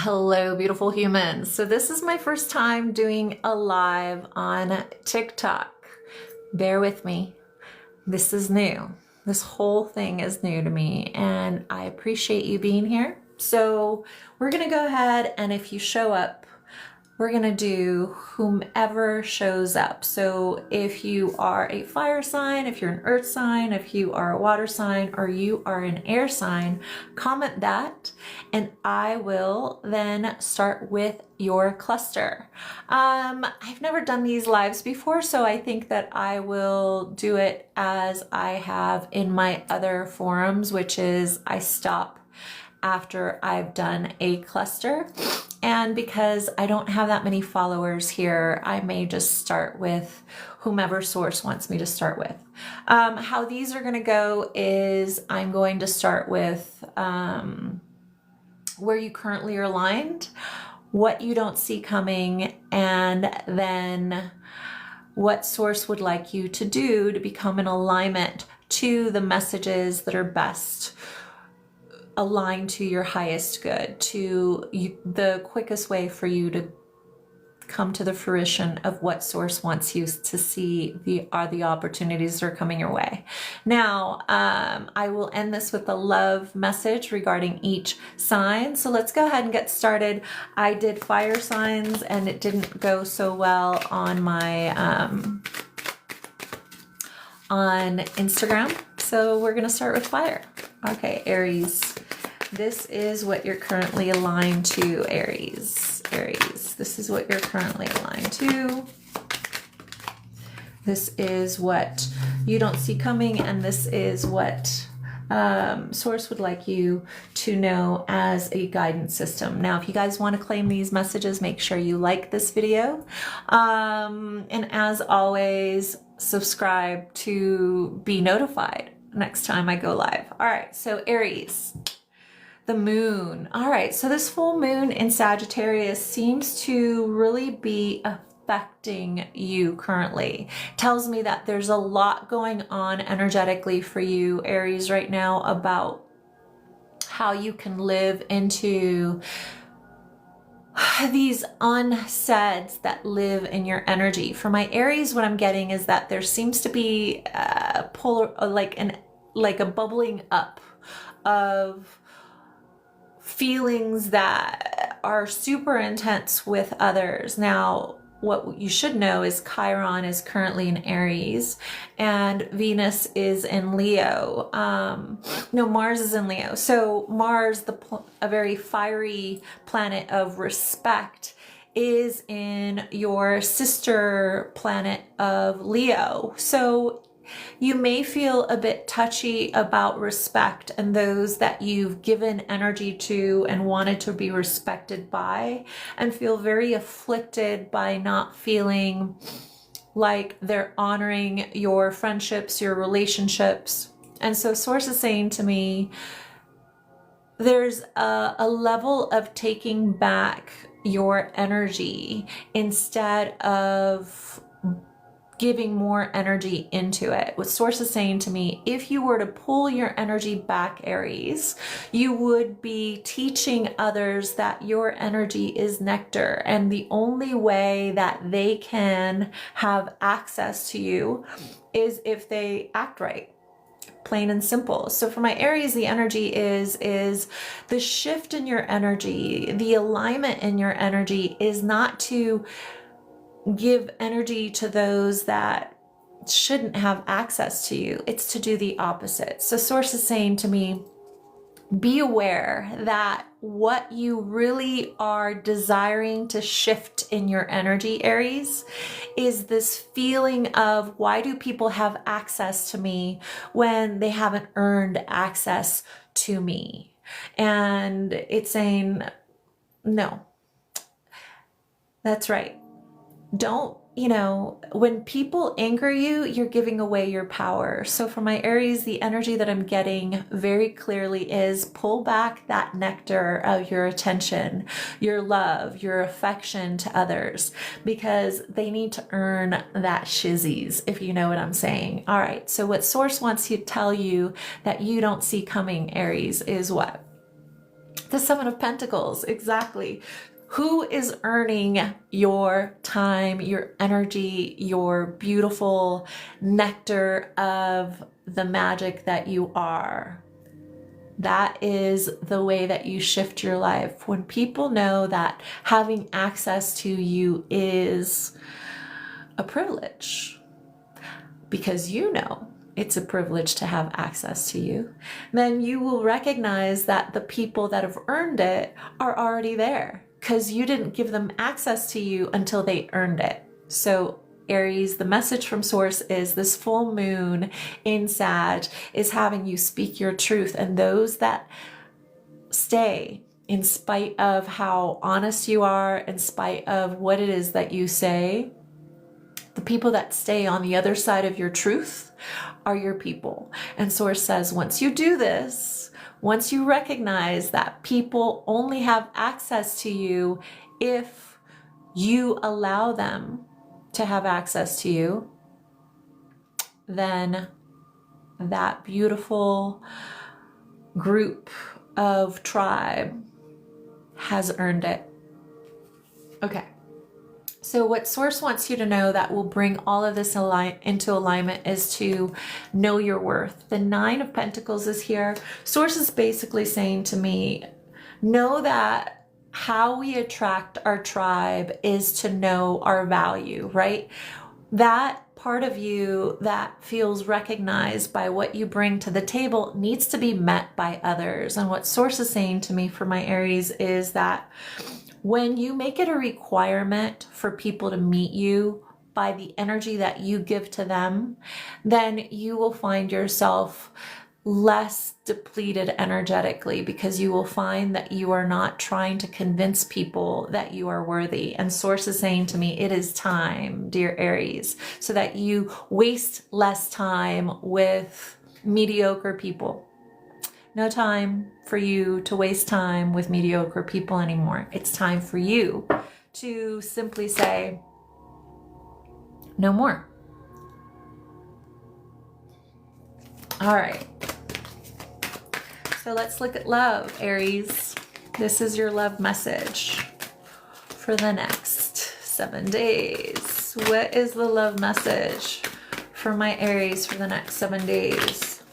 Hello, beautiful humans. So this is my first time doing a live on TikTok. Bear with me. This is new. This whole thing is new to me, and I appreciate you being here. So we're going to go ahead, and if you show up, we're going to do whomever shows up. So if you are a fire sign, if you're an earth sign, if you are a water sign, or you are an air sign, comment that, and I will then start with your cluster. I've never done these lives before, so I think that I will do it as I have in my other forums, which is I stop after I've done a cluster. And because I don't have that many followers here, I may just start with whomever source wants me to start with. How these are going to go is I'm going to start with where you currently are aligned, what you don't see coming, and then what source would like you to do to become in alignment to the messages that are best aligned to your highest good, to the quickest way for you to come to the fruition of what source wants you to see the opportunities that are coming your way. Now, I will end this with a love message regarding each sign. So let's go ahead and get started. I did fire signs and it didn't go so well on my on Instagram. So we're going to start with fire. Okay, Aries. This is what you're currently aligned to, Aries. Aries, this is what you're currently aligned to. This is what you don't see coming, and this is what Source would like you to know as a guidance system. Now, if you guys want to claim these messages, make sure you like this video. And as always, subscribe to be notified next time I go live. All right, so Aries. The moon. All right, so this full moon in Sagittarius seems to really be affecting you currently. Tells me that there's a lot going on energetically for you, Aries, right now about how you can live into these unsaids that live in your energy. For my Aries, what I'm getting is that there seems to be a like a bubbling up of feelings that are super intense with others. Now, what you should know is Chiron is currently in Aries and Venus is in Leo. No, Mars is in Leo. So Mars, a very fiery planet of respect, is in your sister planet of Leo. So you may feel a bit touchy about respect and those that you've given energy to and wanted to be respected by, and feel very afflicted by not feeling like they're honoring your friendships, your relationships. And so Source is saying to me, there's a level of taking back your energy instead of giving more energy into it. What Source is saying to me, if you were to pull your energy back, Aries, you would be teaching others that your energy is nectar, and the only way that they can have access to you is if they act right. Plain and simple. So for my Aries, the energy is the shift in your energy, the alignment in your energy is not to give energy to those that shouldn't have access to you. It's to do the opposite. So Source is saying to me, be aware that what you really are desiring to shift in your energy, Aries, is this feeling of, why do people have access to me when they haven't earned access to me? And it's saying, no, that's right. Don't, when people anger you, you're giving away your power. So for my Aries, the energy that I'm getting very clearly is pull back that nectar of your attention, your love, your affection to others, because they need to earn that shizzies, if you know what I'm saying. All right, so what Source wants to tell you that you don't see coming, Aries, is what? The Seven of Pentacles, exactly. Who is earning your time, your energy, your beautiful nectar of the magic that you are? That is the way that you shift your life. When people know that having access to you is a privilege, because you know it's a privilege to have access to you, then you will recognize that the people that have earned it are already there, because you didn't give them access to you until they earned it. So Aries, the message from Source is this full moon in Sag is having you speak your truth, and those that stay in spite of how honest you are, in spite of what it is that you say, the people that stay on the other side of your truth are your people. And Source says, once you do this, once you recognize that people only have access to you if you allow them to have access to you, then that beautiful group of tribe has earned it. Okay. So what Source wants you to know that will bring all of this into alignment is to know your worth. The Nine of Pentacles is here. Source is basically saying to me, know that how we attract our tribe is to know our value, right? That part of you that feels recognized by what you bring to the table needs to be met by others. And what Source is saying to me for my Aries is that when you make it a requirement for people to meet you by the energy that you give to them, then you will find yourself less depleted energetically, because you will find that you are not trying to convince people that you are worthy. And Source is saying to me, it is time, dear Aries, so that you waste less time with mediocre people. No time for you to waste time with mediocre people anymore. It's time for you to simply say, no more. All right. So let's look at love, Aries. This is your love message for the next 7 days. What is the love message for my Aries for the next 7 days?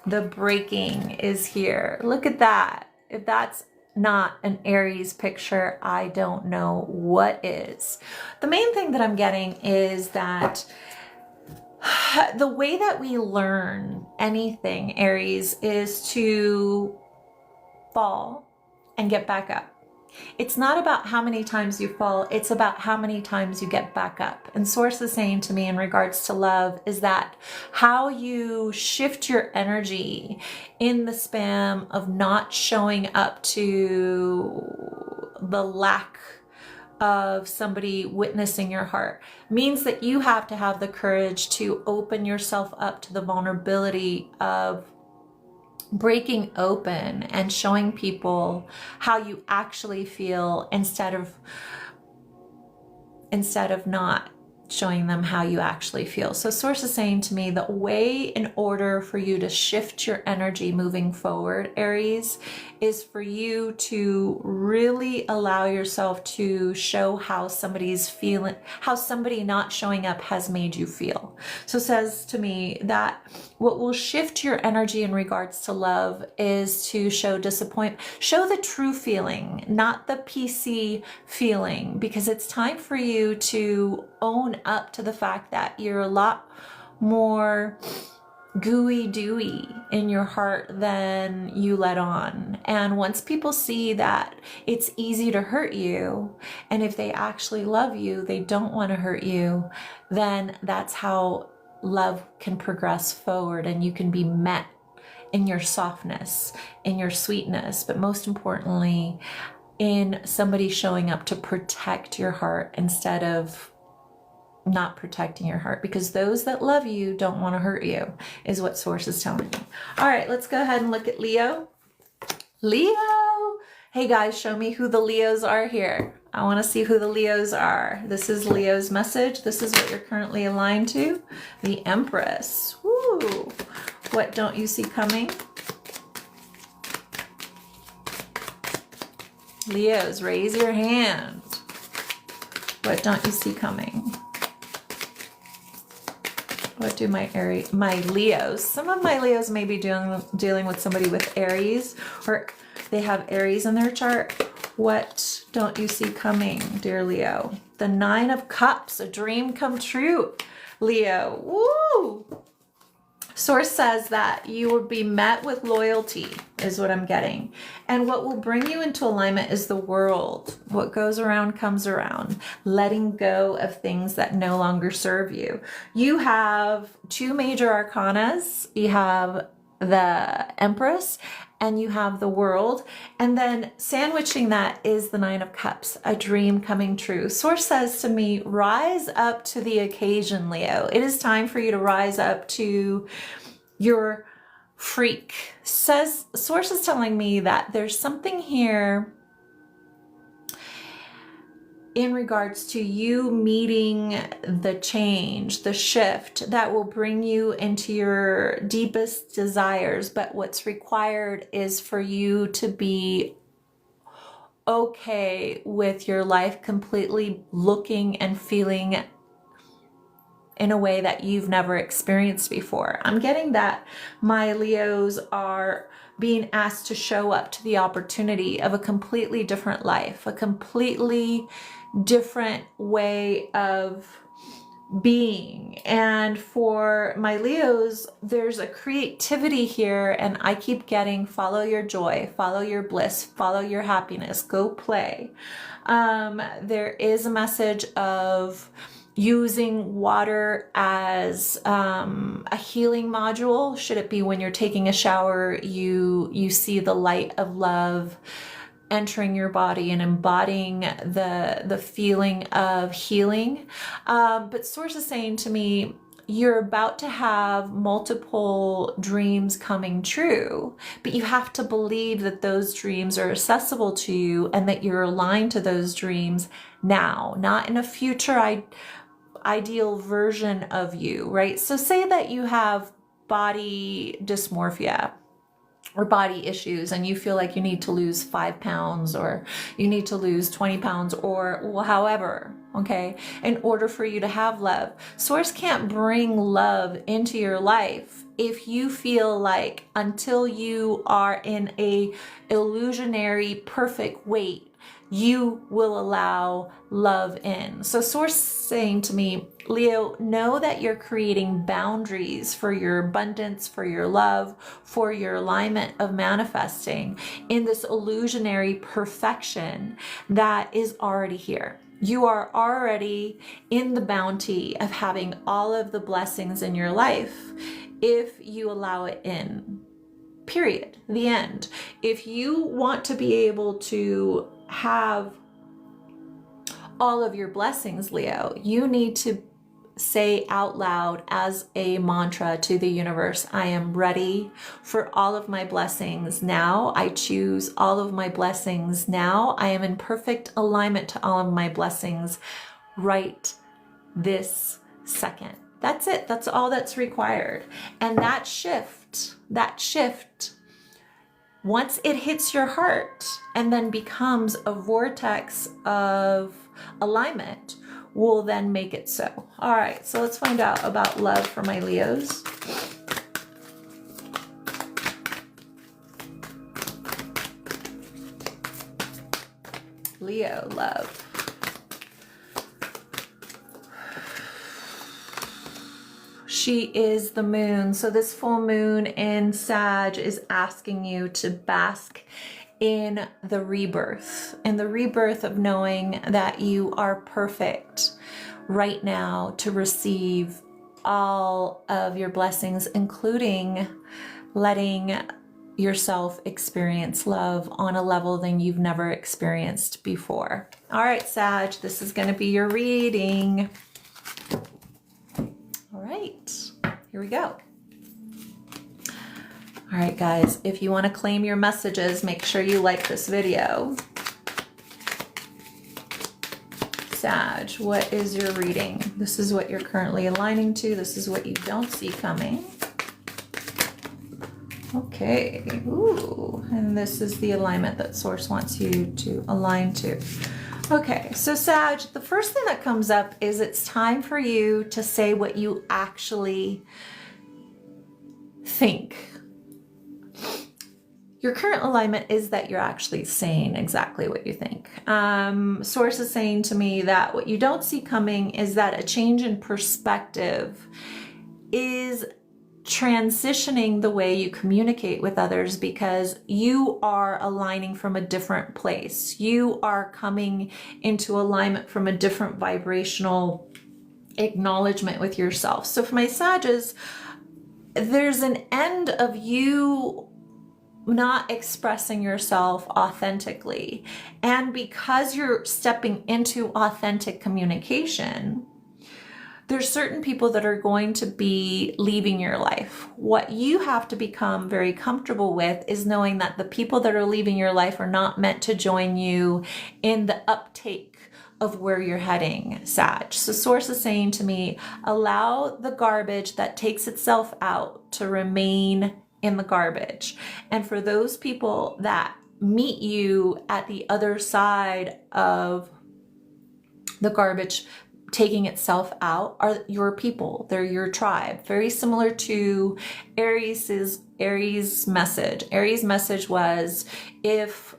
The breaking is here. Look at that. If that's not an Aries picture, I don't know what is. The main thing that I'm getting is that the way that we learn anything, Aries, is to fall and get back up. It's not about how many times you fall, it's about how many times you get back up. And Source is saying to me in regards to love is that how you shift your energy in the span of not showing up to the lack of somebody witnessing your heart means that you have to have the courage to open yourself up to the vulnerability of breaking open and showing people how you actually feel instead of not showing them how you actually feel. So Source is saying to me the way in order for you to shift your energy moving forward, Aries, is for you to really allow yourself to show how somebody's feeling, how somebody not showing up has made you feel. So it says to me that what will shift your energy in regards to love is to show disappointment, show the true feeling, not the PC feeling, because it's time for you to own up to the fact that you're a lot more gooey dewy in your heart than you let on. And once people see that it's easy to hurt you, and if they actually love you, they don't want to hurt you, then that's how love can progress forward, and you can be met in your softness, in your sweetness, but most importantly, in somebody showing up to protect your heart instead of not protecting your heart, because those that love you don't want to hurt you, is what Source is telling me. All right, let's go ahead and look at Leo. Leo! Hey guys, show me who the Leos are here. I want to see who the Leos are. This is Leo's message. This is what you're currently aligned to. The Empress. Woo! What don't you see coming? Leos, raise your hand. What don't you see coming? What do my Leos? Some of my Leos may be dealing with somebody with Aries, or they have Aries in their chart. What don't you see coming, dear Leo? The 9 of Cups, a dream come true, Leo. Woo! Source says that you will be met with loyalty, is what I'm getting. And what will bring you into alignment is the world. What goes around comes around. Letting go of things that no longer serve you. You have 2 major arcanas. You have the Empress and you have the World. And then sandwiching that is the 9 of Cups, a dream coming true. Source says to me, rise up to the occasion, Leo. It is time for you to rise up to your freak. Source is telling me that there's something here in regards to you meeting the change, the shift that will bring you into your deepest desires. But what's required is for you to be okay with your life completely looking and feeling in a way that you've never experienced before. I'm getting that my Leos are being asked to show up to the opportunity of a completely different life, a completely different way of being. And for my Leos, there's a creativity here, and I keep getting follow your joy, follow your bliss, follow your happiness, go play. There is a message of using water as a healing module. Should it be when you're taking a shower, you see the light of love entering your body and embodying the feeling of healing. But Source is saying to me, you're about to have multiple dreams coming true, but you have to believe that those dreams are accessible to you and that you're aligned to those dreams now, not in a future ideal version of you, right? So say that you have body dysmorphia or body issues and you feel like you need to lose 5 pounds or you need to lose 20 pounds or however, okay, in order for you to have love. Source can't bring love into your life if you feel like until you are in a illusionary perfect weight, you will allow love in. So Source saying to me, Leo, know that you're creating boundaries for your abundance, for your love, for your alignment of manifesting in this illusionary perfection that is already here. You are already in the bounty of having all of the blessings in your life if you allow it in. Period. The end. If you want to be able to have all of your blessings, Leo, you need to say out loud as a mantra to the universe, I am ready for all of my blessings now. I choose all of my blessings now. I am in perfect alignment to all of my blessings right this second. That's it. That's all that's required. And that shift, once it hits your heart and then becomes a vortex of alignment, will then make it so. All right, so let's find out about love for my Leos. Leo, love. She is the moon. So this full moon in Sag is asking you to bask in the rebirth of knowing that you are perfect right now to receive all of your blessings, including letting yourself experience love on a level than you've never experienced before. All right, Sag, this is going to be your reading. All right, here we go. All right, guys, if you want to claim your messages, make sure you like this video. Sag, what is your reading? This is what you're currently aligning to. This is what you don't see coming. Okay. Ooh. And this is the alignment that Source wants you to align to. Okay, so Sag, the first thing that comes up is it's time for you to say what you actually think. Your current alignment is that you're actually saying exactly what you think. Source is saying to me that what you don't see coming is that a change in perspective is transitioning the way you communicate with others, because you are aligning from a different place. You are coming into alignment from a different vibrational acknowledgement with yourself. So for my Sages, there's an end of you not expressing yourself authentically. And because you're stepping into authentic communication, there's certain people that are going to be leaving your life. What you have to become very comfortable with is knowing that the people that are leaving your life are not meant to join you in the uptake of where you're heading, Sag. So Source is saying to me, allow the garbage that takes itself out to remain in the garbage. And for those people that meet you at the other side of the garbage taking itself out are your people. They're your tribe. Very similar to Aries' message. Aries' message was, if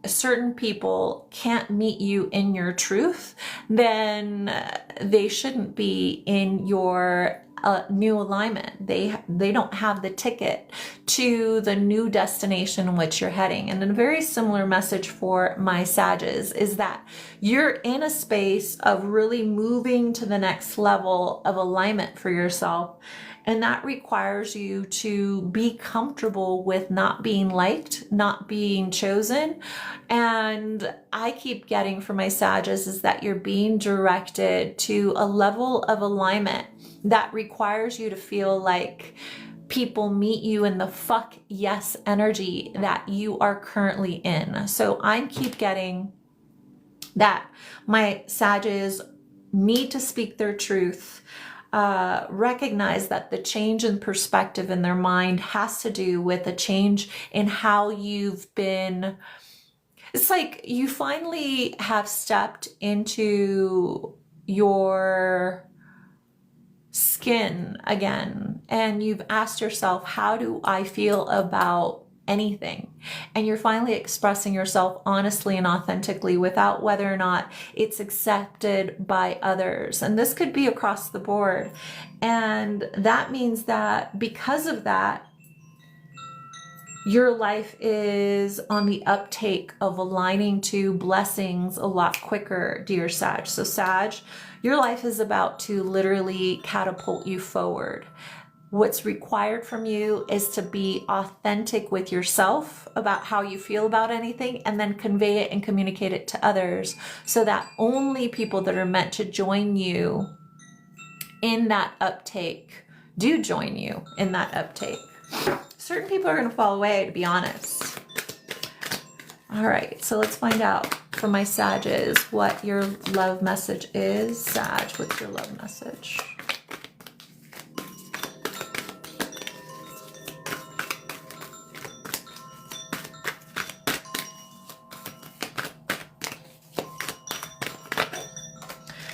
certain people can't meet you in your truth, then they shouldn't be in your new alignment. They don't have the ticket to the new destination in which you're heading. And a very similar message for my Sages is that you're in a space of really moving to the next level of alignment for yourself. And that requires you to be comfortable with not being liked, not being chosen. And I keep getting from my Sages is that you're being directed to a level of alignment that requires you to feel like people meet you in the fuck yes energy that you are currently in. So I keep getting that my Sages need to speak their truth. Recognize that the change in perspective in their mind has to do with a change in how you've been. It's like you finally have stepped into your skin again, and you've asked yourself, how do I feel about anything? And you're finally expressing yourself honestly and authentically without whether or not it's accepted by others. And this could be across the board. And that means that because of that, your life is on the uptake of aligning to blessings a lot quicker, dear Sag. So Sag, your life is about to literally catapult you forward. What's required from you is to be authentic with yourself about how you feel about anything, and then convey it and communicate it to others so that only people that are meant to join you in that uptake do join you in that uptake. Certain people are going to fall away, to be honest. All right, so let's find out for my Sages what your love message is. Sag, what's your love message?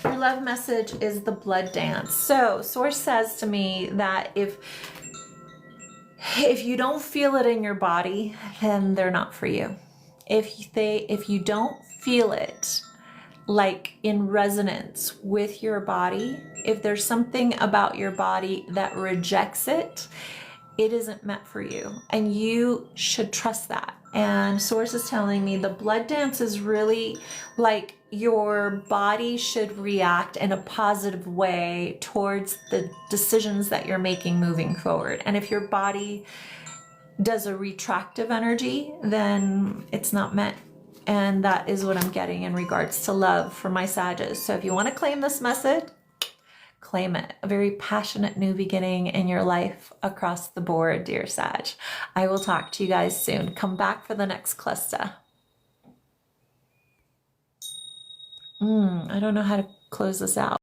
Your love message is the blood dance. So Source says to me that if you don't feel it in your body, then they're not for you. If you don't feel it like in resonance with your body, if there's something about your body that rejects it, it isn't meant for you. And you should trust that. And Source is telling me the blood dance is really like your body should react in a positive way towards the decisions that you're making moving forward. And if your body does a retractive energy, then it's not meant. And that is what I'm getting in regards to love for my Sages. So if you want to claim this message, claim it. A very passionate new beginning in your life across the board, dear Sag. I will talk to you guys soon. Come back for the next cluster. I don't know how to close this out.